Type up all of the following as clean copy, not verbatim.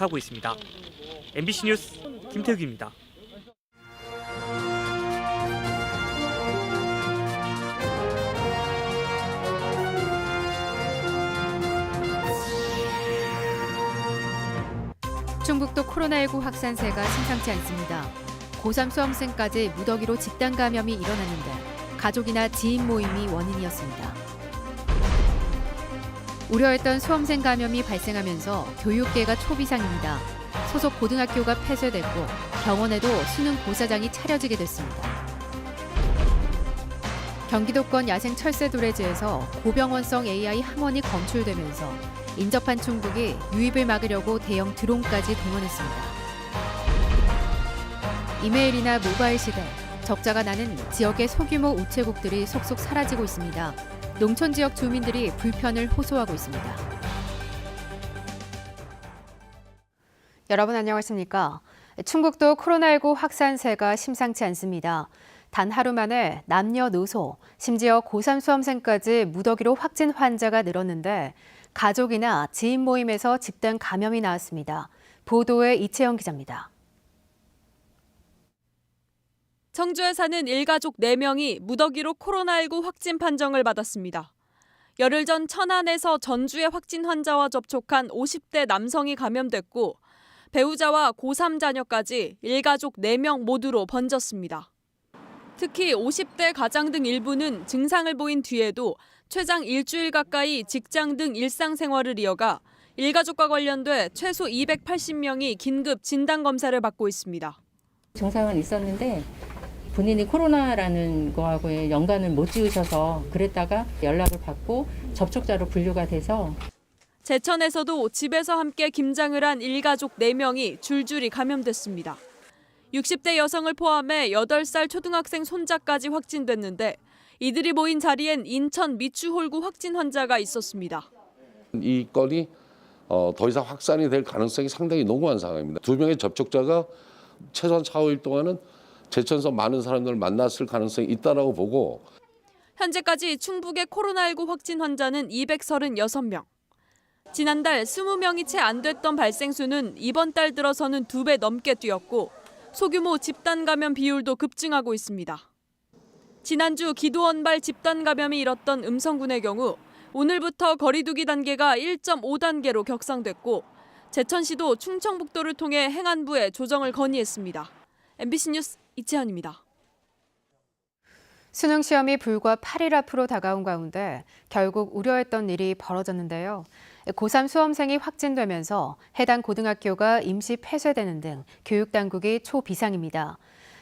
하고 있습니다. MBC 뉴스 김태욱입니다. 충북도 코로나19 확산세가 심상치 않습니다. 고3 수험생까지 무더기로 집단 감염이 일어났는데 가족이나 지인 모임이 원인이었습니다. 우려했던 수험생 감염이 발생하면서 교육계가 초비상입니다. 소속 고등학교가 폐쇄됐고 병원에도 수능 고사장이 차려지게 됐습니다. 경기도권 야생 철새도래지에서 고병원성 AI 항원이 검출되면서 인접한 충북이 유입을 막으려고 대형 드론까지 동원했습니다. 이메일이나 모바일 시대, 적자가 나는 지역의 소규모 우체국들이 속속 사라지고 있습니다. 농촌 지역 주민들이 불편을 호소하고 있습니다. 여러분 안녕하십니까? 충북도 코로나19 확산세가 심상치 않습니다. 단 하루 만에 남녀노소, 심지어 고3 수험생까지 무더기로 확진 환자가 늘었는데 가족이나 지인 모임에서 집단 감염이 나왔습니다. 보도에 이채영 기자입니다. 청주에 사는 일가족 4명이 무더기로 코로나19 확진 판정을 받았습니다. 열흘 전 천안에서 전주의 확진 환자와 접촉한 50대 남성이 감염됐고 배우자와 고3 자녀까지 일가족 4명 모두로 번졌습니다. 특히 50대 가장 등 일부는 증상을 보인 뒤에도 최장 일주일 가까이 직장 등 일상생활을 이어가 일가족과 관련돼 최소 280명이 긴급 진단검사를 받고 있습니다. 증상은 있었는데 본인이 코로나라는 거하고의 연관을 못 지으셔서 그랬다가 연락을 받고 접촉자로 분류가 돼서 제천에서도 집에서 함께 김장을 한 일가족 4명이 줄줄이 감염됐습니다. 60대 여성을 포함해 8살 초등학생 손자까지 확진됐는데 이들이 모인 자리엔 인천 미추홀구 확진 환자가 있었습니다. 이 건이 더 이상 확산이 될 가능성이 상당히 농후한 상황입니다. 2명의 접촉자가 최소한 4, 5일 동안은 제천에서 많은 사람들을 만났을 가능성이 있다고 보고 현재까지 충북의 코로나19 확진 환자는 236명. 지난달 20명이 채 안 됐던 발생수는 이번 달 들어서는 2배 넘게 뛰었고 소규모 집단 감염 비율도 급증하고 있습니다. 지난주 기도원발 집단 감염이 일었던 음성군의 경우 오늘부터 거리 두기 단계가 1.5단계로 격상됐고 제천시도 충청북도를 통해 행안부에 조정을 건의했습니다. MBC 뉴스 이채연입니다. 수능 시험이 불과 8일 앞으로 다가온 가운데 결국 우려했던 일이 벌어졌는데요. 고3 수험생이 확진되면서 해당 고등학교가 임시 폐쇄되는 등 교육당국이 초비상입니다.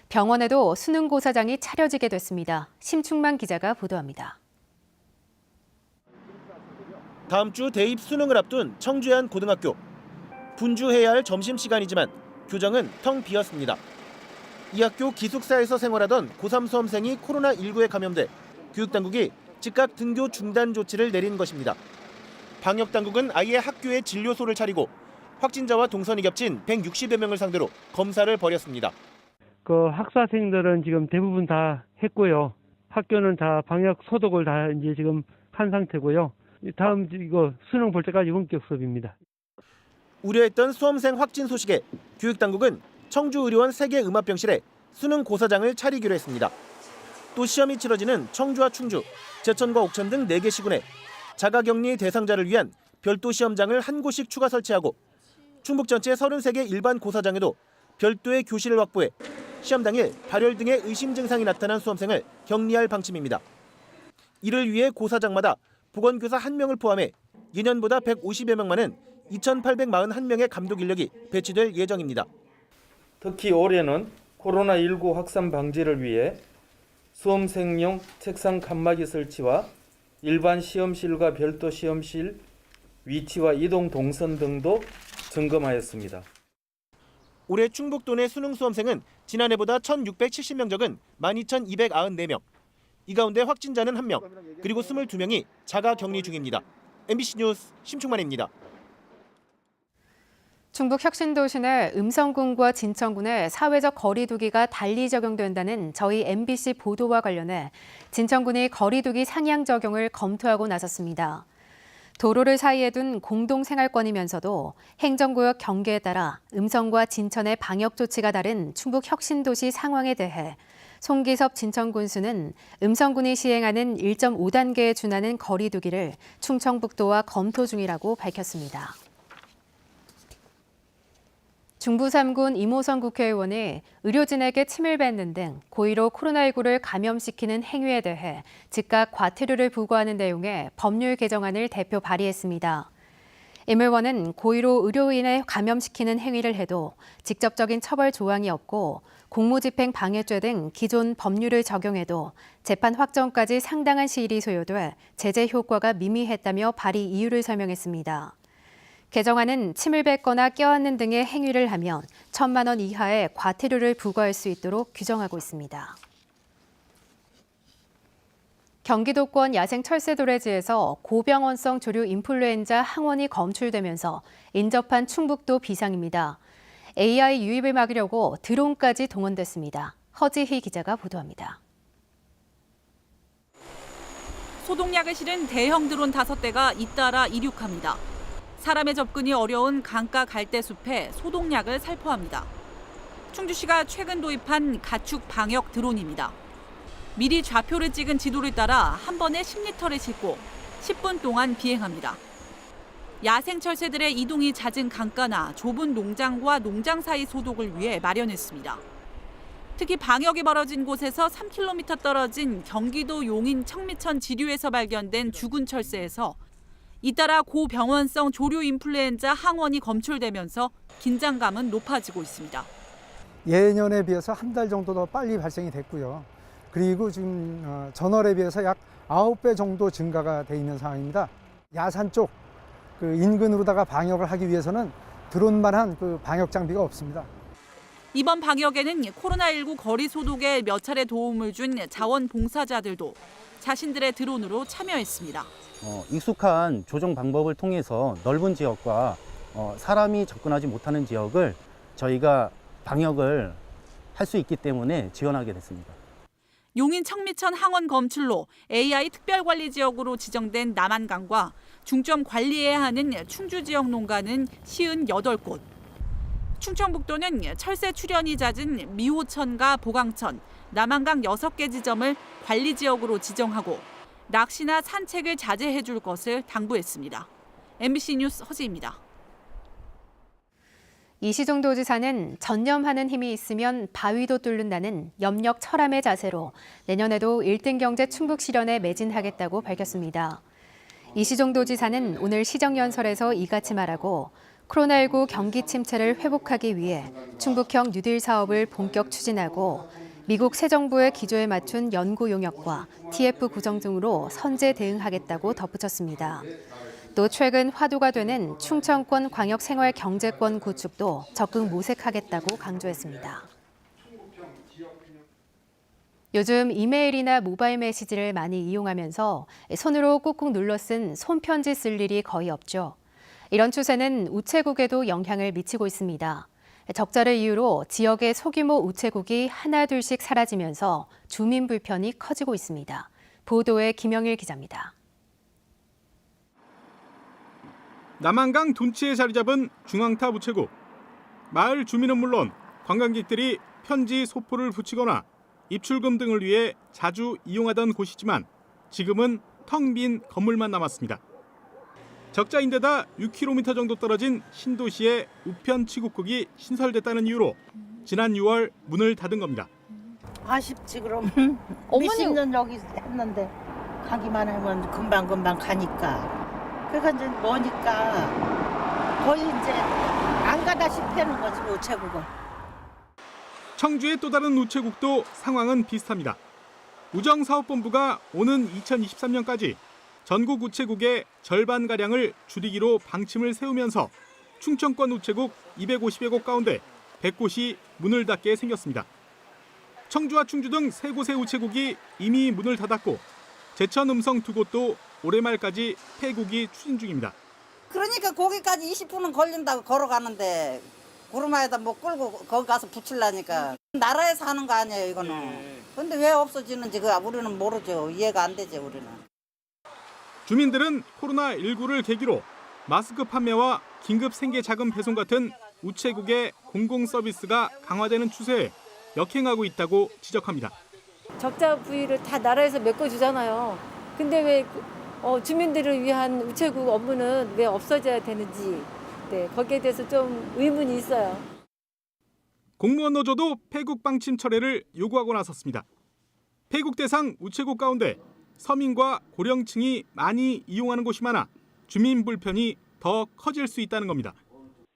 병원에도 수능 고사장이 차려지게 됐습니다. 심충만 기자가 보도합니다. 다음 주 대입 수능을 앞둔 청주의 한 고등학교. 분주해야 할 점심시간이지만 교정은 텅 비었습니다. 이 학교 기숙사에서 생활하던 고3 수험생이 코로나19에 감염돼 교육당국이 즉각 등교 중단 조치를 내린 것입니다. 방역당국은 아예 학교에 진료소를 차리고 확진자와 동선이 겹친 160여 명을 상대로 검사를 벌였습니다. 그 학사생들은 지금 대부분 다 했고요. 학교는 다 방역 소독을 다 이제 지금 한 상태고요. 다음 이거 수능 볼 때까지 원격 수업입니다. 우려했던 수험생 확진 소식에 교육당국은 청주의료원 3개 음압병실에 수능 고사장을 차리기로 했습니다. 또 시험이 치러지는 청주와 충주, 제천과 옥천 등 4개 시군에 자가격리 대상자를 위한 별도 시험장을 한 곳씩 추가 설치하고 충북 전체 33개 일반 고사장에도 별도의 교실을 확보해 시험 당일 발열 등의 의심 증상이 나타난 수험생을 격리할 방침입니다. 이를 위해 고사장마다 보건교사 1명을 포함해 예년보다 150여 명 많은 2,841명의 감독 인력이 배치될 예정입니다. 특히 올해는 코로나19 확산 방지를 위해 수험생용 책상 칸막이 설치와 일반 시험실과 별도 시험실 위치와 이동 동선 등도 점검하였습니다. 올해 충북도 내 수능 수험생은 지난해보다 1,670명 적은 12,294명. 이 가운데 확진자는 1명, 그리고 22명이 자가 격리 중입니다. MBC 뉴스 심충만입니다. 충북 혁신도시 내 음성군과 진천군의 사회적 거리 두기가 달리 적용된다는 저희 MBC 보도와 관련해 진천군이 거리 두기 상향 적용을 검토하고 나섰습니다. 도로를 사이에 둔 공동생활권이면서도 행정구역 경계에 따라 음성과 진천의 방역 조치가 다른 충북 혁신도시 상황에 대해 송기섭 진천군수는 음성군이 시행하는 1.5단계에 준하는 거리 두기를 충청북도와 검토 중이라고 밝혔습니다. 중부 3군 이모선 국회의원이 의료진에게 침을 뱉는 등 고의로 코로나19를 감염시키는 행위에 대해 즉각 과태료를 부과하는 내용의 법률 개정안을 대표 발의했습니다. 임 의원은 고의로 의료인을 감염시키는 행위를 해도 직접적인 처벌 조항이 없고 공무집행 방해죄 등 기존 법률을 적용해도 재판 확정까지 상당한 시일이 소요돼 제재 효과가 미미했다며 발의 이유를 설명했습니다. 개정안은 침을 뱉거나 껴안는 등의 행위를 하면 1,000만 원 이하의 과태료를 부과할 수 있도록 규정하고 있습니다. 경기도권 야생 철새도래지에서 고병원성 조류 인플루엔자 항원이 검출되면서 인접한 충북도 비상입니다. AI 유입을 막으려고 드론까지 동원됐습니다. 허지희 기자가 보도합니다. 소독약을 실은 대형 드론 5대가 잇따라 이륙합니다. 사람의 접근이 어려운 강가 갈대숲에 소독약을 살포합니다. 충주시가 최근 도입한 가축 방역 드론입니다. 미리 좌표를 찍은 지도를 따라 한 번에 10리터를 싣고 10분 동안 비행합니다. 야생 철새들의 이동이 잦은 강가나 좁은 농장과 농장 사이 소독을 위해 마련했습니다. 특히 방역이 벌어진 곳에서 3km 떨어진 경기도 용인 청미천 지류에서 발견된 죽은 철새에서 잇따라 고병원성 조류 인플루엔자 항원이 검출되면서 긴장감은 높아지고 있습니다. 예년에 비해서 한 달 정도 더 빨리 발생이 됐고요. 그리고 지금 전월에 비해서 약 9배 정도 증가가 돼 있는 상황입니다. 야산 쪽 그 인근으로다가 방역을 하기 위해서는 드론만한 그 방역 장비가 없습니다. 이번 방역에는 코로나19 거리 소독에 몇 차례 도움을 준 자원봉사자들도 자신들의 드론으로 참여했습니다. 익숙한 조종 방법을 통해서 넓은 지역과 사람이 접근하지 못하는 지역을 저희가 방역을 할 수 있기 때문에 지원하게 됐습니다. 용인 청미천 항원 검출로 AI 특별관리지역으로 지정된 남한강과 중점 관리해야 하는 충주 지역 농가는 58곳. 충청북도는 철새 출현이 잦은 미호천과 보강천, 남한강 6개 지점을 관리지역으로 지정하고 낚시나 산책을 자제해 줄 것을 당부했습니다. MBC 뉴스 허지입니다. 이시종 도지사는 전념하는 힘이 있으면 바위도 뚫는다는 염력 철암의 자세로 내년에도 1등 경제 충북 실현에 매진하겠다고 밝혔습니다. 이시종 도지사는 오늘 시정연설에서 이같이 말하고 코로나19 경기 침체를 회복하기 위해 충북형 뉴딜 사업을 본격 추진하고 미국 새 정부의 기조에 맞춘 연구 용역과 TF 구성 등으로 선제 대응하겠다고 덧붙였습니다. 또 최근 화두가 되는 충청권 광역생활경제권 구축도 적극 모색하겠다고 강조했습니다. 요즘 이메일이나 모바일 메시지를 많이 이용하면서 손으로 꾹꾹 눌러 쓴 손편지 쓸 일이 거의 없죠. 이런 추세는 우체국에도 영향을 미치고 있습니다. 적자를 이유로 지역의 소규모 우체국이 하나둘씩 사라지면서 주민 불편이 커지고 있습니다. 보도에 김영일 기자입니다. 남한강 둔치에 자리 잡은 중앙탑 우체국. 마을 주민은 물론 관광객들이 편지 소포를 붙이거나 입출금 등을 위해 자주 이용하던 곳이지만 지금은 텅 빈 건물만 남았습니다. 적자인데다 6km 정도 떨어진 신도시에 우편 취국국이 신설됐다는 이유로 지난 6월 문을 닫은 겁니다. 아쉽지 그럼. 몇십 년 여기 했는데 가기만 하면 금방금방 가니까. 그러니까 이제 머니까 거의 이제 안 가다 싶다는 거지 우체국은. 청주의 또 다른 우체국도 상황은 비슷합니다. 우정사업본부가 오는 2023년까지 전국 우체국의 절반가량을 줄이기로 방침을 세우면서 충청권 우체국 250여 곳 가운데 100곳이 문을 닫게 생겼습니다. 청주와 충주 등 3곳의 우체국이 이미 문을 닫았고 제천 음성 2곳도 올해 말까지 폐국이 추진 중입니다. 그러니까 거기까지 20분은 걸린다고 걸어가는데 구르마에다 뭐 끌고 거기 가서 붙이려니까 나라에서 하는 거 아니에요 이거는. 근데 왜 없어지는지 우리는 모르죠. 이해가 안 되죠 우리는. 주민들은 코로나19를 계기로 마스크 판매와 긴급 생계자금 배송 같은 우체국의 공공서비스가 강화되는 추세에 역행하고 있다고 지적합니다. 적자 부위를 다 나라에서 메꿔주잖아요. 근데 왜 주민들을 위한 우체국 업무는 왜 없어져야 되는지 거기에 대해서 좀 의문이 있어요. 공무원 노조도 폐국 방침 철회를 요구하고 나섰습니다. 폐국 대상 우체국 가운데 서민과 고령층이 많이 이용하는 곳이 많아 주민 불편이 더 커질 수 있다는 겁니다.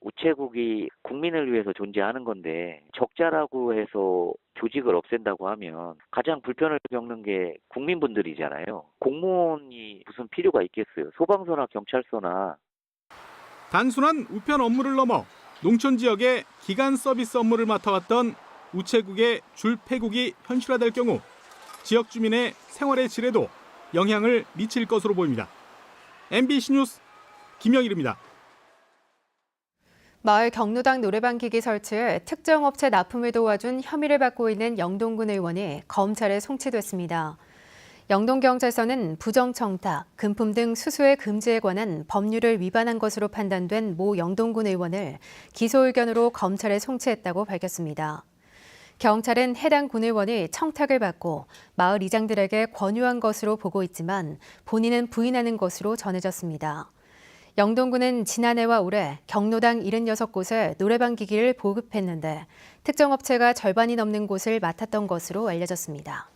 우체국이 국민을 위해서 존재하는 건데 적자라고 해서 조직을 없앤다고 하면 가장 불편을 겪는 게 국민분들이잖아요. 공무원이 무슨 필요가 있겠어요. 소방서나 경찰서나. 단순한 우편 업무를 넘어 농촌 지역의 기간 서비스 업무를 맡아왔던 우체국의 줄 폐국이 현실화될 경우 지역 주민의 생활의 질에도 영향을 미칠 것으로 보입니다. MBC 뉴스 김영일입니다. 마을 경로당 노래방 기기 설치에 특정 업체 납품을 도와준 혐의를 받고 있는 영동군 의원이 검찰에 송치됐습니다. 영동경찰서는 부정청탁, 금품 등 수수의 금지에 관한 법률을 위반한 것으로 판단된 모 영동군 의원을 기소 의견으로 검찰에 송치했다고 밝혔습니다. 경찰은 해당 군 의원이 청탁을 받고 마을 이장들에게 권유한 것으로 보고 있지만 본인은 부인하는 것으로 전해졌습니다. 영동군은 지난해와 올해 경로당 76곳에 노래방 기기를 보급했는데 특정 업체가 절반이 넘는 곳을 맡았던 것으로 알려졌습니다.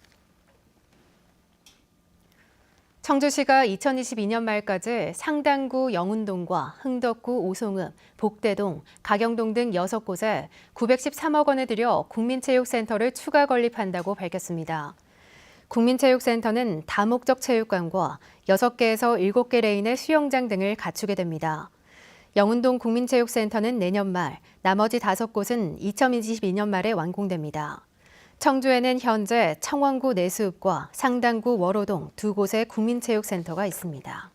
청주시가 2022년 말까지 상당구 영운동과 흥덕구 오송읍, 복대동, 가경동 등 6곳에 913억 원을 들여 국민체육센터를 추가 건립한다고 밝혔습니다. 국민체육센터는 다목적 체육관과 6개에서 7개 레인의 수영장 등을 갖추게 됩니다. 영운동 국민체육센터는 내년 말, 나머지 5곳은 2022년 말에 완공됩니다. 청주에는 현재 청원구 내수읍과 상당구 월호동 2곳의 국민체육센터가 있습니다.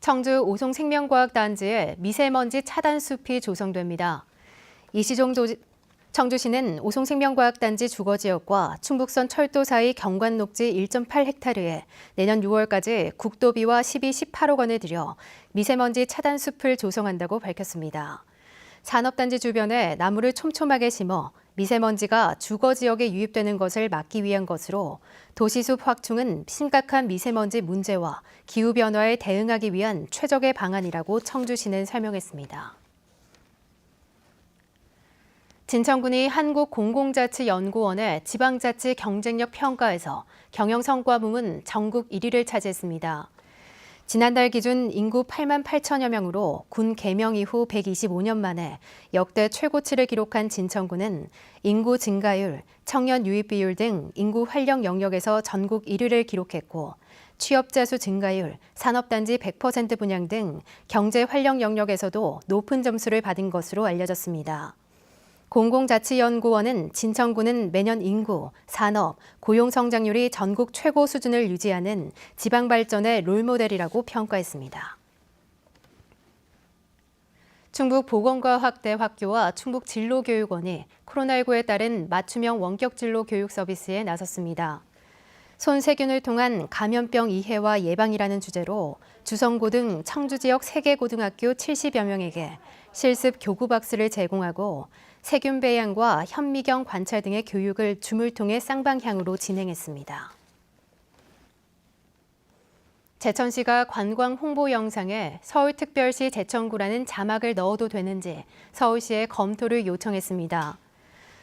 청주 오송생명과학단지에 미세먼지 차단숲이 조성됩니다. 이시종 청주시는 오송생명과학단지 주거지역과 충북선 철도 사이 경관녹지 1.8헥타르에 내년 6월까지 국도비와 시비 18억 원을 들여 미세먼지 차단숲을 조성한다고 밝혔습니다. 산업단지 주변에 나무를 촘촘하게 심어 미세먼지가 주거지역에 유입되는 것을 막기 위한 것으로 도시숲 확충은 심각한 미세먼지 문제와 기후변화에 대응하기 위한 최적의 방안이라고 청주시는 설명했습니다. 진천군이 한국공공자치연구원의 지방자치 경쟁력 평가에서 경영성과 부문 전국 1위를 차지했습니다. 지난달 기준 인구 8만 8천여 명으로 군 개명 이후 125년 만에 역대 최고치를 기록한 진천군은 인구 증가율, 청년 유입 비율 등 인구 활력 영역에서 전국 1위를 기록했고 취업자 수 증가율, 산업단지 100% 분양 등 경제 활력 영역에서도 높은 점수를 받은 것으로 알려졌습니다. 공공자치연구원은 진천군은 매년 인구, 산업, 고용 성장률이 전국 최고 수준을 유지하는 지방 발전의 롤모델이라고 평가했습니다. 충북 보건과학대학교와 충북진로교육원이 코로나19에 따른 맞춤형 원격진로 교육 서비스에 나섰습니다. 손세균을 통한 감염병 이해와 예방이라는 주제로 주성고 등 청주 지역 3개 고등학교 70여 명에게 실습 교구 박스를 제공하고 세균 배양과 현미경 관찰 등의 교육을 줌을 통해 쌍방향으로 진행했습니다. 제천시가 관광 홍보 영상에 서울특별시 제천구라는 자막을 넣어도 되는지 서울시에 검토를 요청했습니다.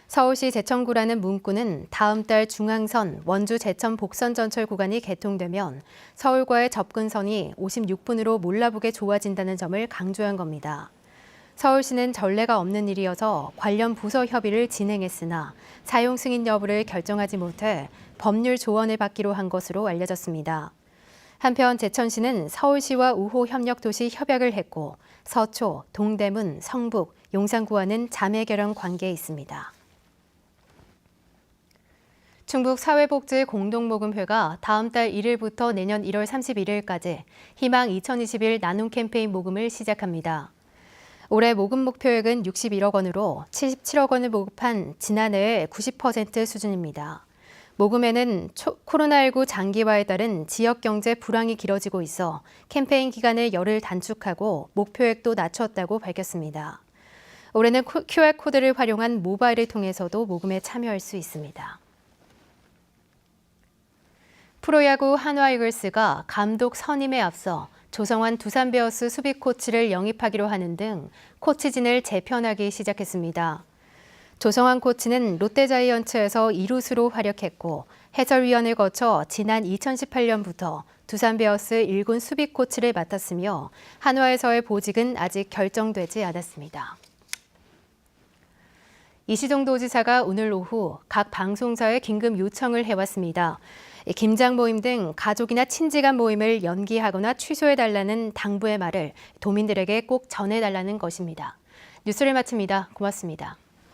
서울시 제천구라는 문구는 다음 달 중앙선 원주 제천 복선 전철 구간이 개통되면 서울과의 접근선이 56분으로 몰라보게 좋아진다는 점을 강조한 겁니다. 서울시는 전례가 없는 일이어서 관련 부서 협의를 진행했으나 사용 승인 여부를 결정하지 못해 법률 조언을 받기로 한 것으로 알려졌습니다. 한편 제천시는 서울시와 우호협력도시 협약을 했고 서초, 동대문, 성북, 용산구와는 자매결연 관계에 있습니다. 충북 사회복지 공동모금회가 다음 달 1일부터 내년 1월 31일까지 희망 2021 나눔 캠페인 모금을 시작합니다. 올해 모금 목표액은 61억 원으로 77억 원을 모급한 지난해의 90% 수준입니다. 모금에는 코로나19 장기화에 따른 지역 경제 불황이 길어지고 있어 캠페인 기간을 열흘 단축하고 목표액도 낮췄다고 밝혔습니다. 올해는 QR코드를 활용한 모바일을 통해서도 모금에 참여할 수 있습니다. 프로야구 한화 이글스가 감독 선임에 앞서 조성환 두산 베어스 수비 코치를 영입하기로 하는 등 코치진을 재편하기 시작했습니다. 조성환 코치는 롯데자이언츠에서 2루수로 활약했고 해설위원을 거쳐 지난 2018년부터 두산 베어스 1군 수비 코치를 맡았으며 한화에서의 보직은 아직 결정되지 않았습니다. 이시종 도지사가 오늘 오후 각 방송사에 긴급 요청을 해왔습니다. 김장 모임 등 가족이나 친지 간 모임을 연기하거나 취소해달라는 당부의 말을 도민들에게 꼭 전해달라는 것입니다. 뉴스를 마칩니다. 고맙습니다.